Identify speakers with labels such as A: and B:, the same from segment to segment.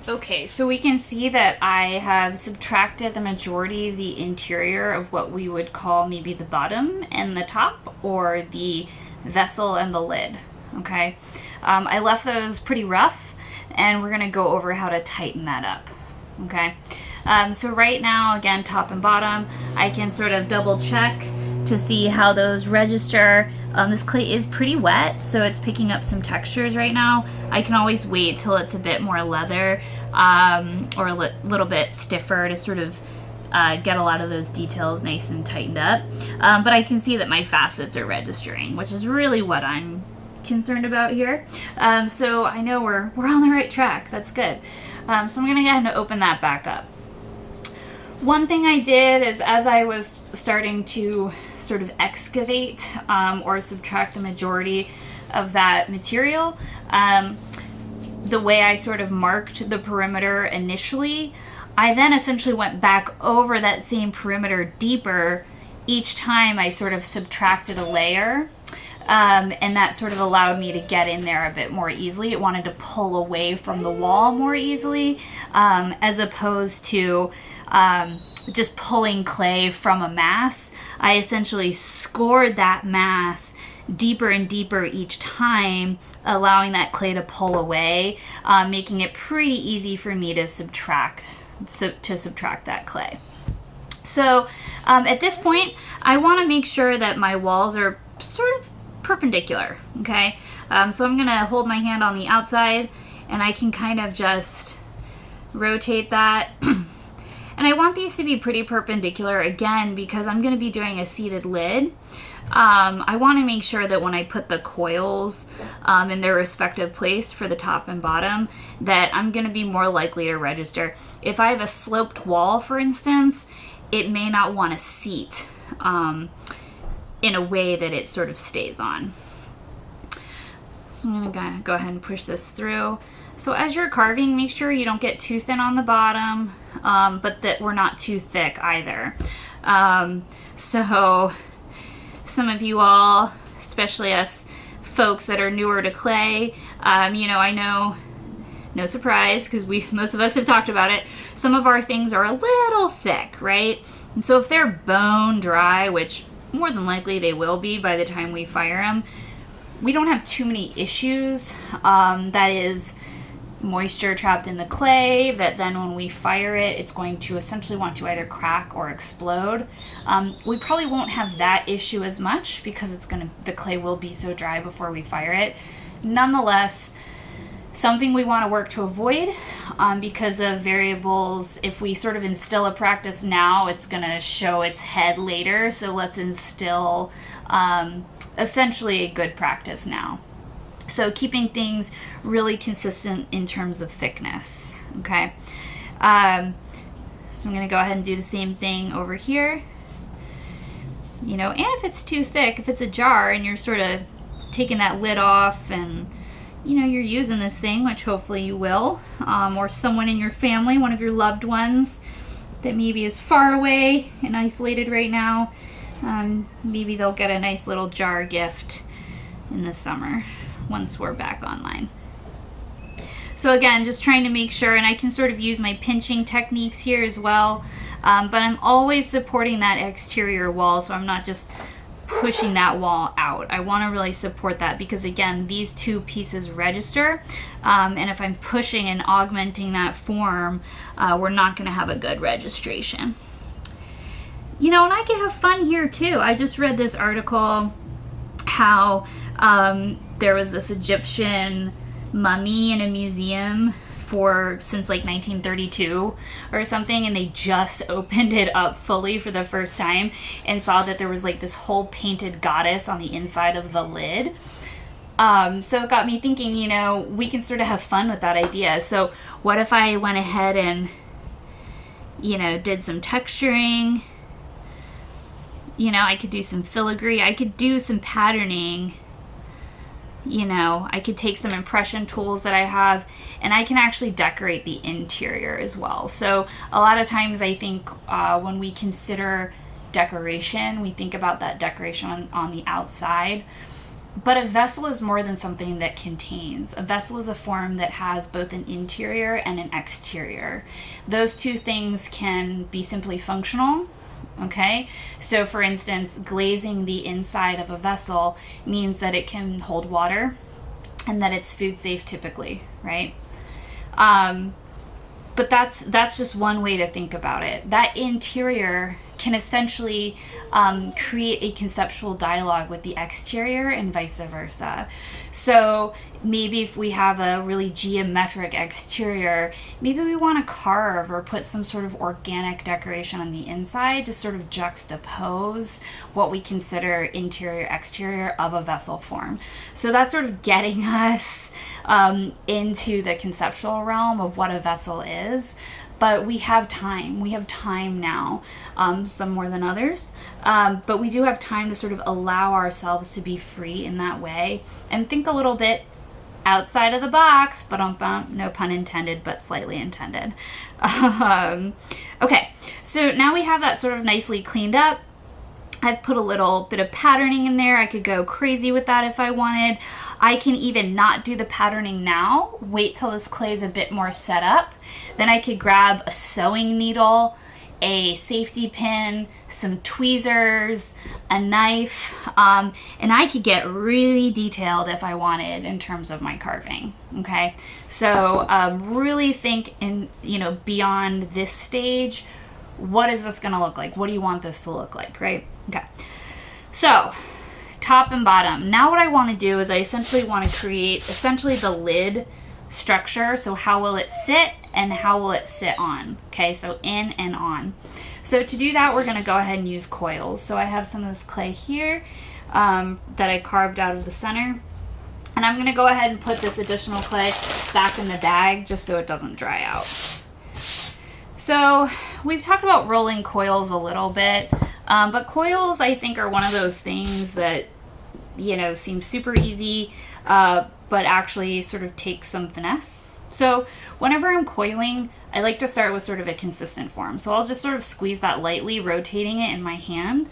A: Okay, so we can see that I have subtracted the majority of the interior of what we would call maybe the bottom and the top, or the vessel and the lid. Okay, I left those pretty rough, and we're going to go over how to tighten that up. Okay, so right now, again, top and bottom, I can sort of double check to see how those register. This clay is pretty wet, so it's picking up some textures right now. I can always wait till it's a bit more leather or a little bit stiffer to sort of get a lot of those details nice and tightened up. But I can see that my facets are registering, which is really what I'm concerned about here. So I know we're on the right track. That's good. So I'm going to go ahead and open that back up. One thing I did is, as I was starting to sort of excavate or subtract the majority of that material, the way I sort of marked the perimeter initially, I then essentially went back over that same perimeter deeper each time I sort of subtracted a layer. And that sort of allowed me to get in there a bit more easily. It wanted to pull away from the wall more easily, as opposed to just pulling clay from a mass. I essentially scored that mass deeper and deeper each time, allowing that clay to pull away, making it pretty easy for me to subtract that clay. So at this point, I want to make sure that my walls are sort of perpendicular. Okay, so I'm gonna hold my hand on the outside, and I can kind of just rotate that. And I want these to be pretty perpendicular, again, because I'm going to be doing a seated lid. I want to make sure that when I put the coils in their respective place for the top and bottom, that I'm going to be more likely to register. If I have a sloped wall, for instance, it may not want to seat in a way that it sort of stays on. So I'm going to go ahead and push this through. So as you're carving, make sure you don't get too thin on the bottom, but that we're not too thick either. So some of you all, especially us folks that are newer to clay, I know, no surprise, because most of us have talked about it, some of our things are a little thick, right? And so if they're bone dry, which more than likely they will be by the time we fire them, we don't have too many issues. That is moisture trapped in the clay that then when we fire it, it's going to essentially want to either crack or explode. We probably won't have that issue as much because the clay will be so dry before we fire it. Nonetheless, something we want to work to avoid because of variables. If we sort of instill a practice now, it's going to show its head later. So let's instill essentially a good practice now. So keeping things really consistent in terms of thickness, okay? So I'm going to go ahead and do the same thing over here. And if it's too thick, if it's a jar and you're sort of taking that lid off and, you're using this thing, which hopefully you will, or someone in your family, one of your loved ones that maybe is far away and isolated right now, maybe they'll get a nice little jar gift in the summer once we're back online. So again, just trying to make sure, and I can sort of use my pinching techniques here as well, but I'm always supporting that exterior wall, so I'm not just pushing that wall out. I want to really support that because, again, these two pieces register, and if I'm pushing and augmenting that form, we're not going to have a good registration. And I can have fun here too. I just read this article how there was this Egyptian mummy in a museum since like 1932 or something, and they just opened it up fully for the first time and saw that there was like this whole painted goddess on the inside of the lid. So it got me thinking, we can sort of have fun with that idea. So what if I went ahead and, did some texturing? I could do some filigree. I could do some patterning. I could take some impression tools that I have, and I can actually decorate the interior as well. So a lot of times I think when we consider decoration, we think about that decoration on the outside. But a vessel is more than something that contains. A vessel is a form that has both an interior and an exterior. Those two things can be simply functional. Okay, so for instance, glazing the inside of a vessel means that it can hold water and that it's food safe typically, right? But that's just one way to think about it. That interior can essentially create a conceptual dialogue with the exterior and vice versa. So maybe if we have a really geometric exterior, maybe we want to carve or put some sort of organic decoration on the inside to sort of juxtapose what we consider interior exterior of a vessel form. So that's sort of getting us into the conceptual realm of what a vessel is. But we have time. We have time now, some more than others. But we do have time to sort of allow ourselves to be free in that way and think a little bit outside of the box, but no pun intended, but slightly intended. Okay, so now we have that sort of nicely cleaned up. I've put a little bit of patterning in there. I could go crazy with that if I wanted. I can even not do the patterning now, wait till this clay is a bit more set up. Then I could grab a sewing needle, a safety pin, some tweezers, a knife, and I could get really detailed if I wanted in terms of my carving, okay? So really think beyond this stage, what is this gonna look like? What do you want this to look like, right? Okay, so top and bottom. Now what I want to do is I essentially want to create the lid structure. So how will it sit and how will it sit on? Okay, so in and on. So to do that, we're going to go ahead and use coils. So I have some of this clay here that I carved out of the center. And I'm going to go ahead and put this additional clay back in the bag just so it doesn't dry out. So we've talked about rolling coils a little bit. But coils, I think, are one of those things that, seem super easy, but actually sort of take some finesse. So whenever I'm coiling, I like to start with sort of a consistent form. So I'll just sort of squeeze that lightly, rotating it in my hand.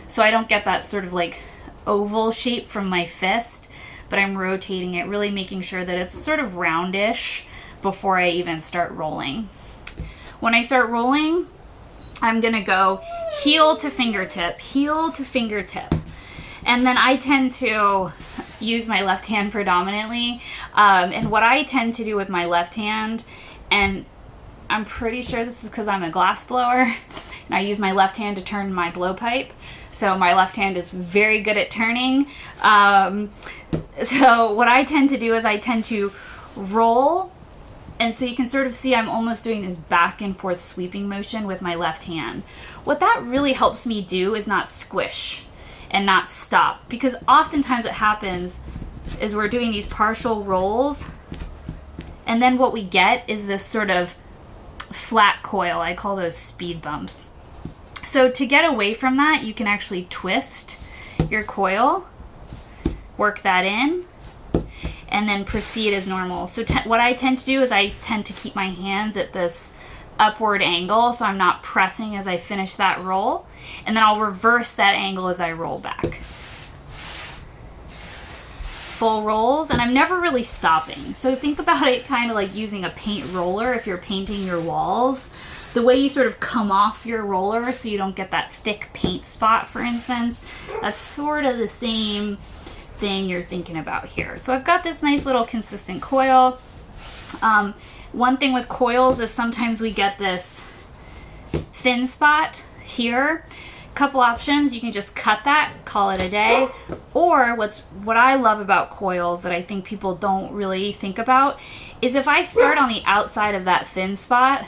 A: So I don't get that sort of like oval shape from my fist, but I'm rotating it, really making sure that it's sort of roundish before I even start rolling. When I start rolling, I'm gonna go heel to fingertip, and then I tend to use my left hand predominantly, and what I tend to do with my left hand, and I'm pretty sure this is because I'm a glass blower, and I use my left hand to turn my blowpipe, so my left hand is very good at turning. So what I tend to do is I tend to roll. And so you can sort of see I'm almost doing this back and forth sweeping motion with my left hand. What that really helps me do is not squish and not stop, because oftentimes what happens is we're doing these partial rolls and then what we get is this sort of flat coil. I call those speed bumps. So to get away from that, you can actually twist your coil, work that in, and then proceed as normal. So what I tend to do is I tend to keep my hands at this upward angle so I'm not pressing as I finish that roll, and then I'll reverse that angle as I roll back. Full rolls, and I'm never really stopping. So think about it kind of like using a paint roller if you're painting your walls. The way you sort of come off your roller so you don't get that thick paint spot, for instance, that's sort of the same thing you're thinking about here. So I've got this nice little consistent coil. One thing with coils is sometimes we get this thin spot here. Couple options: you can just cut that, call it a day, or what I love about coils that I think people don't really think about is if I start on the outside of that thin spot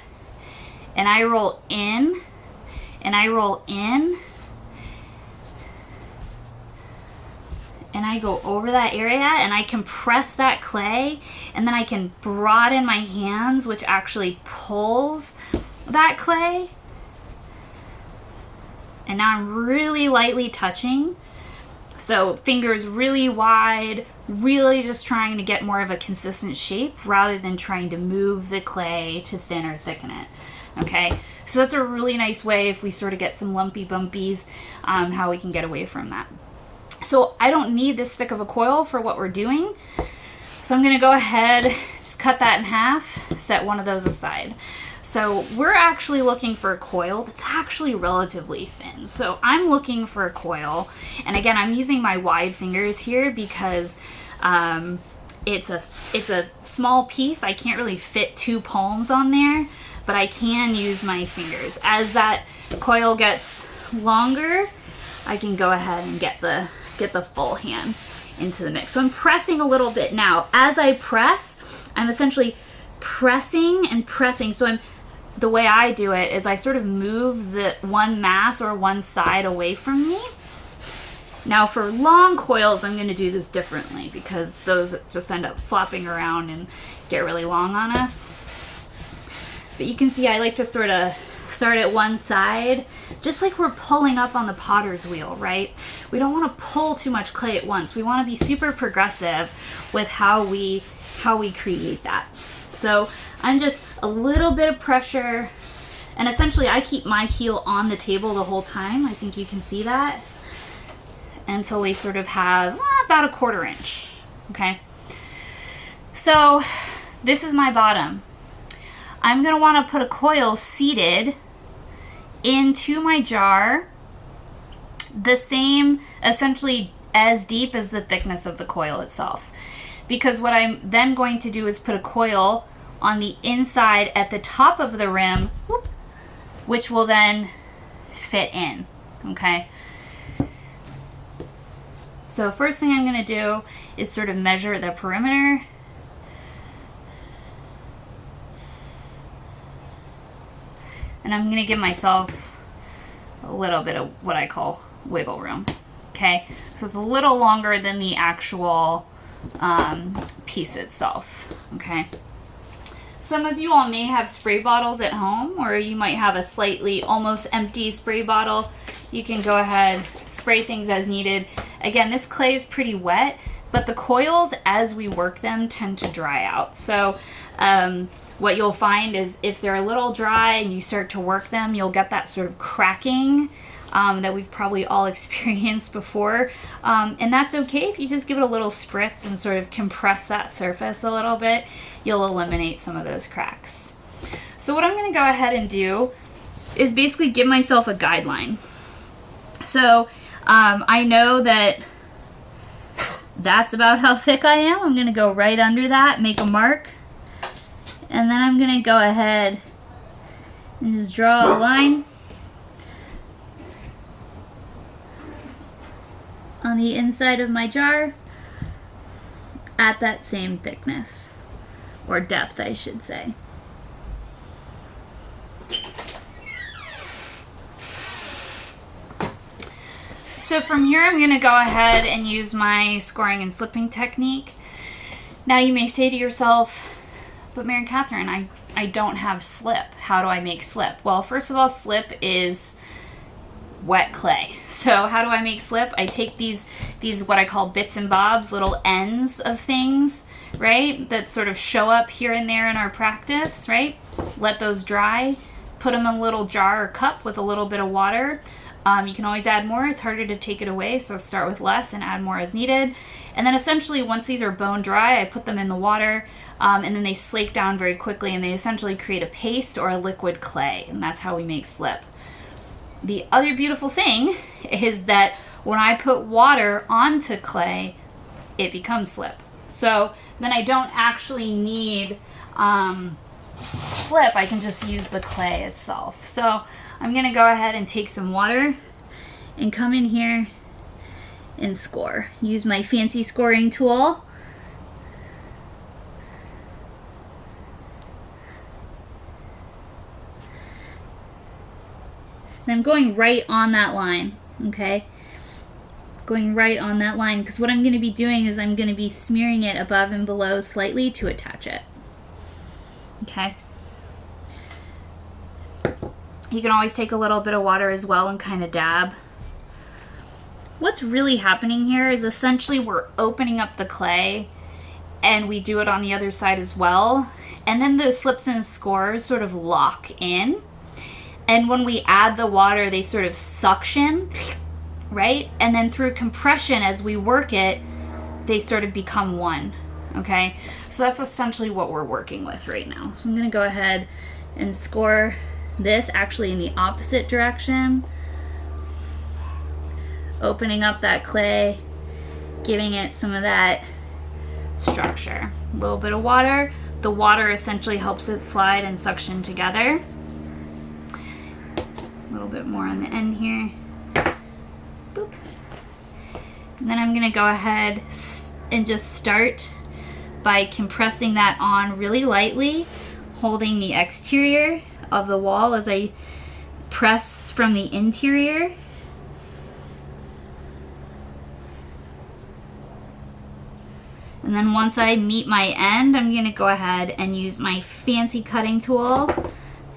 A: and I roll in and I roll in and I go over that area and I compress that clay, and then I can broaden my hands, which actually pulls that clay. And now I'm really lightly touching. So fingers really wide, really just trying to get more of a consistent shape rather than trying to move the clay to thin or thicken it. Okay, so that's a really nice way if we sort of get some lumpy bumpies, how we can get away from that. So I don't need this thick of a coil for what we're doing. So I'm gonna go ahead, just cut that in half, set one of those aside. So we're actually looking for a coil that's actually relatively thin. So I'm looking for a coil, and again, I'm using my wide fingers here because it's a small piece. I can't really fit 2 palms on there, but I can use my fingers. As that coil gets longer, I can go ahead and get the full hand into the mix. So I'm pressing a little bit now. As I press, I'm essentially pressing and pressing. So the way I do it is I sort of move the one mass or one side away from me. Now for long coils, I'm going to do this differently because those just end up flopping around and get really long on us. But you can see I like to sort of start at one side, just like we're pulling up on the potter's wheel, right? We don't want to pull too much clay at once. We want to be super progressive with how we create that. So I'm just a little bit of pressure, and essentially I keep my heel on the table the whole time. I think you can see that, until we sort of have about 1/4 inch, okay? So this is my bottom. I'm gonna wanna put a coil seated into my jar, the same, essentially as deep as the thickness of the coil itself. Because what I'm then going to do is put a coil on the inside at the top of the rim, which will then fit in, okay? So first thing I'm gonna do is sort of measure the perimeter. And I'm gonna give myself a little bit of what I call wiggle room, okay? So it's a little longer than the actual piece itself, okay? Some of you all may have spray bottles at home, or you might have a slightly almost empty spray bottle. You can go ahead, spray things as needed. Again, this clay is pretty wet, but the coils, as we work them, tend to dry out. So what you'll find is if they're a little dry and you start to work them, you'll get that sort of cracking that we've probably all experienced before. And that's okay if you just give it a little spritz and sort of compress that surface a little bit. You'll eliminate some of those cracks. So what I'm going to go ahead and do is basically give myself a guideline. So I know that that's about how thick I am. I'm going to go right under that, make a mark, and then I'm going to go ahead and just draw a line on the inside of my jar at that same thickness, or depth I should say. So from here I'm going to go ahead and use my scoring and slipping technique. Now you may say to yourself, but Mary Catherine, I don't have slip. How do I make slip? Well, first of all, slip is wet clay. So how do I make slip? I take these what I call bits and bobs, little ends of things, right, that sort of show up here and there in our practice, right? Let those dry, put them in a little jar or cup with a little bit of water. You can always add more. It's harder to take it away, so start with less and add more as needed. And then essentially once these are bone dry, I put them in the water, and then they slake down very quickly, and they essentially create a paste or a liquid clay, and that's how we make slip. The other beautiful thing is that when I put water onto clay, it becomes slip. So then I don't actually need slip, I can just use the clay itself. So I'm gonna go ahead and take some water and come in here and score. Use my fancy scoring tool. And I'm going right on that line, okay? Going right on that line, because what I'm going to be doing is I'm going to be smearing it above and below slightly to attach it, okay? You can always take a little bit of water as well and kind of dab. What's really happening here is essentially we're opening up the clay, and we do it on the other side as well, and then those slips and scores sort of lock in. And when we add the water, they sort of suction right? And then through compression, as we work it, they sort of become one, okay? So that's essentially what we're working with right now. So I'm gonna go ahead and score this actually in the opposite direction, opening up that clay, giving it some of that structure. A little bit of water. The water essentially helps it slide and suction together. A little bit more on the end here. Boop. And then I'm gonna go ahead and just start by compressing that on really lightly, holding the exterior of the wall as I press from the interior. And then once I meet my end, I'm gonna go ahead and use my fancy cutting tool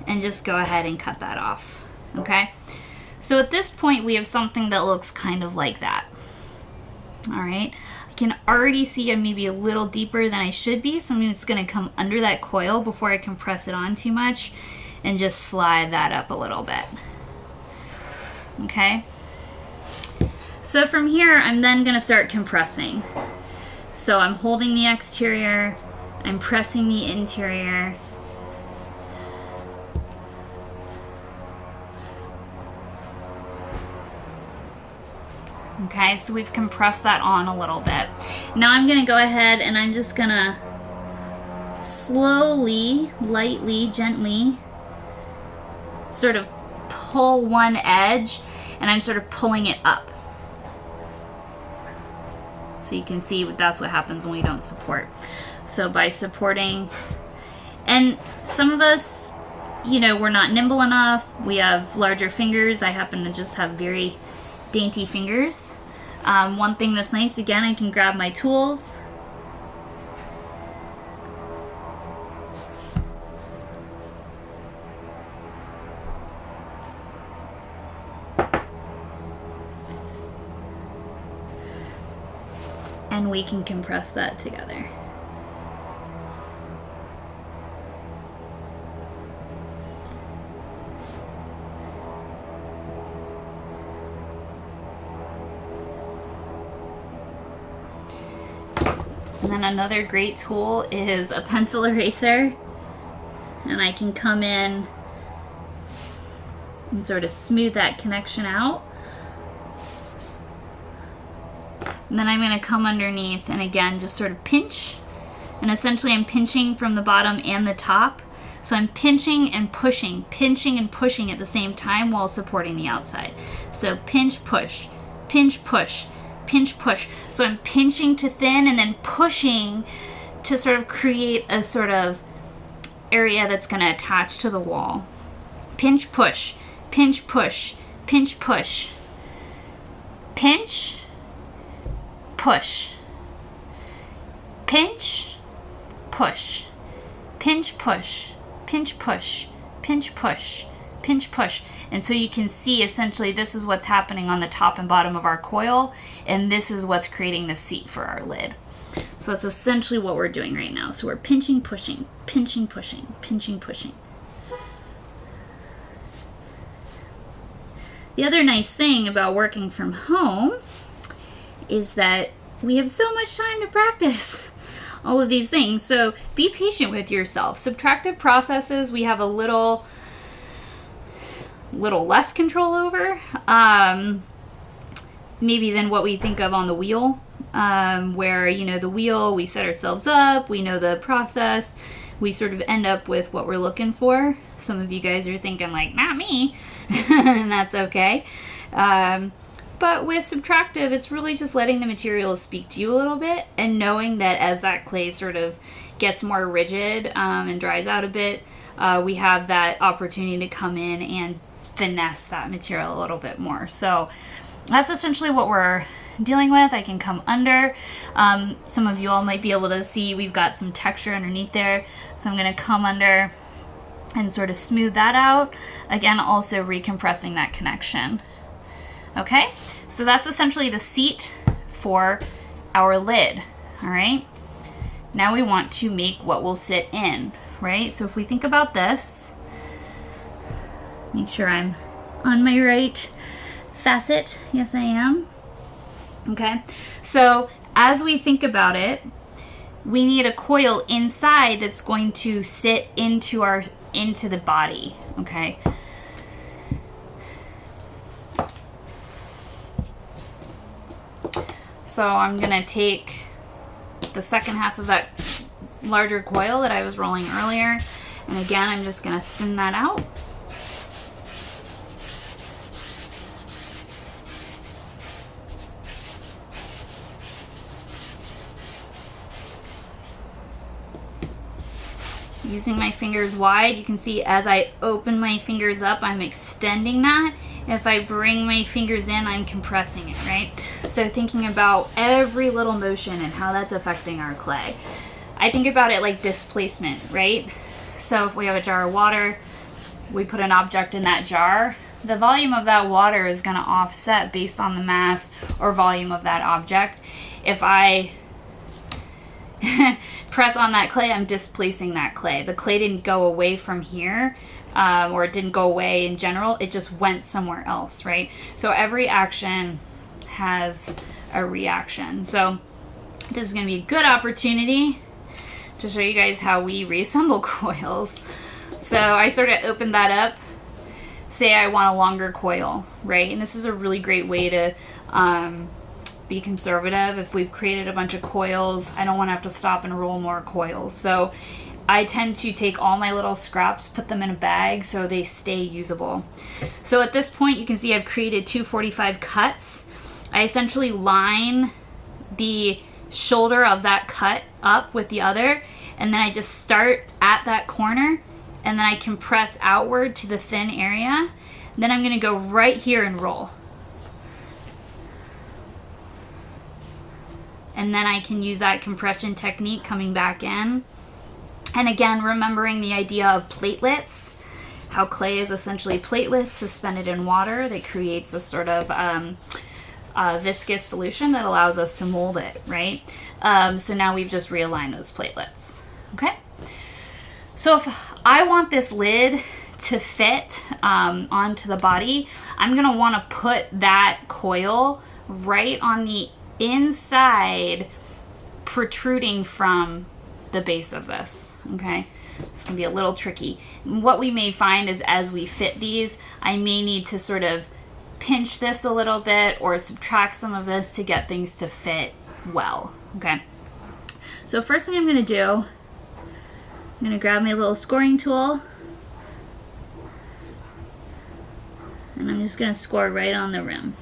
A: and just go ahead and cut that off, okay? So at this point, we have something that looks kind of like that. All right, I can already see I'm maybe a little deeper than I should be, so I'm just gonna come under that coil before I compress it on too much and just slide that up a little bit, okay? So from here, I'm then gonna start compressing. So I'm holding the exterior, I'm pressing the interior. Okay, so we've compressed that on a little bit. Now I'm gonna go ahead and I'm just gonna slowly, lightly, gently sort of pull one edge, and I'm sort of pulling it up. So you can see that's what happens when we don't support. So by supporting, and some of us, you know, we're not nimble enough. We have larger fingers. I happen to just have very dainty fingers. One thing that's nice, again, I can grab my tools. And we can compress that together. And then another great tool is a pencil eraser, and I can come in and sort of smooth that connection out. And then I'm going to come underneath and again just sort of pinch, and essentially I'm pinching from the bottom and the top. So I'm pinching and pushing at the same time while supporting the outside. So pinch, push, pinch, push, pinch, push. So I'm pinching to thin and then pushing to sort of create a sort of area that's going to attach to the wall. Pinch, push, pinch, push, pinch, push, pinch, push, pinch, push, pinch, push, pinch, push, pinch, push, pinch, push. And so you can see essentially this is what's happening on the top and bottom of our coil, and this is what's creating the seat for our lid. So that's essentially what we're doing right now. So we're pinching, pushing, pinching, pushing, pinching, pushing. The other nice thing about working from home is that we have so much time to practice all of these things. So be patient with yourself. Subtractive processes we have a little less control over, maybe than what we think of on the wheel, where, you know, the wheel, we set ourselves up, we know the process, we sort of end up with what we're looking for. Some of you guys are thinking like, not me, and that's okay. But with subtractive, it's really just letting the material speak to you a little bit, and knowing that as that clay sort of gets more rigid and dries out a bit, we have that opportunity to come in and finesse that material a little bit more. So that's essentially what we're dealing with. I can come under. Some of you all might be able to see we've got some texture underneath there. So I'm going to come under and sort of smooth that out. Again, also recompressing that connection. Okay, so that's essentially the seat for our lid. All right, now we want to make what will sit in, right? So if we think about this, make sure I'm on my right facet. Yes, I am. Okay, so as we think about it, we need a coil inside that's going to sit into the body. Okay. So I'm gonna take the second half of that larger coil that I was rolling earlier, and again I'm just gonna thin that out. Using my fingers wide, you can see as I open my fingers up, I'm extending that. If I bring my fingers in, I'm compressing it, right? So thinking about every little motion and how that's affecting our clay. I think about it like displacement, right? So if we have a jar of water, we put an object in that jar, the volume of that water is going to offset based on the mass or volume of that object. If I press on that clay, I'm displacing that clay. The clay didn't go away from here, or it didn't go away in general. It just went somewhere else, right? So every action has a reaction. So this is going to be a good opportunity to show you guys how we reassemble coils. So I sort of opened that up. Say I want a longer coil, right? And this is a really great way to be conservative. If we've created a bunch of coils, I don't want to have to stop and roll more coils. So I tend to take all my little scraps, put them in a bag so they stay usable. So at this point, you can see I've created 245 cuts. I essentially line the shoulder of that cut up with the other, and then I just start at that corner, and then I compress outward to the thin area. Then I'm going to go right here and roll. And then I can use that compression technique coming back in. And again, remembering the idea of platelets, how clay is essentially platelets suspended in water that creates a sort of viscous solution that allows us to mold it, right? So now we've just realigned those platelets, okay? So if I want this lid to fit onto the body, I'm gonna wanna put that coil right on the inside, protruding from the base of this, okay? It's gonna be a little tricky. What we may find is as we fit these, I may need to sort of pinch this a little bit or subtract some of this to get things to fit well, okay? So first thing I'm gonna do, I'm gonna grab my little scoring tool, and I'm just gonna score right on the rim.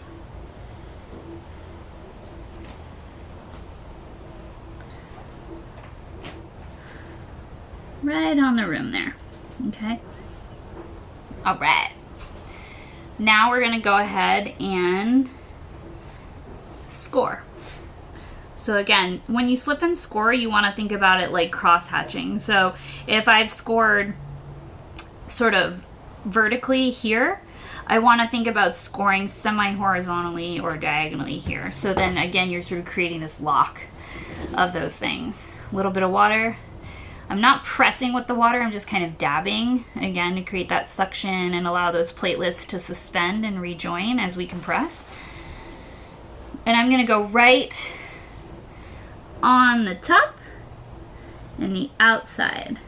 A: Right on the rim there, okay? All right. Now we're gonna go ahead and score. So again, when you slip and score, you wanna think about it like cross-hatching. So if I've scored sort of vertically here, I wanna think about scoring semi-horizontally or diagonally here. So then again, you're sort of creating this lock of those things. A little bit of water. I'm not pressing with the water, I'm just kind of dabbing, again, to create that suction and allow those platelets to suspend and rejoin as we compress. And I'm gonna go right on the top and the outside.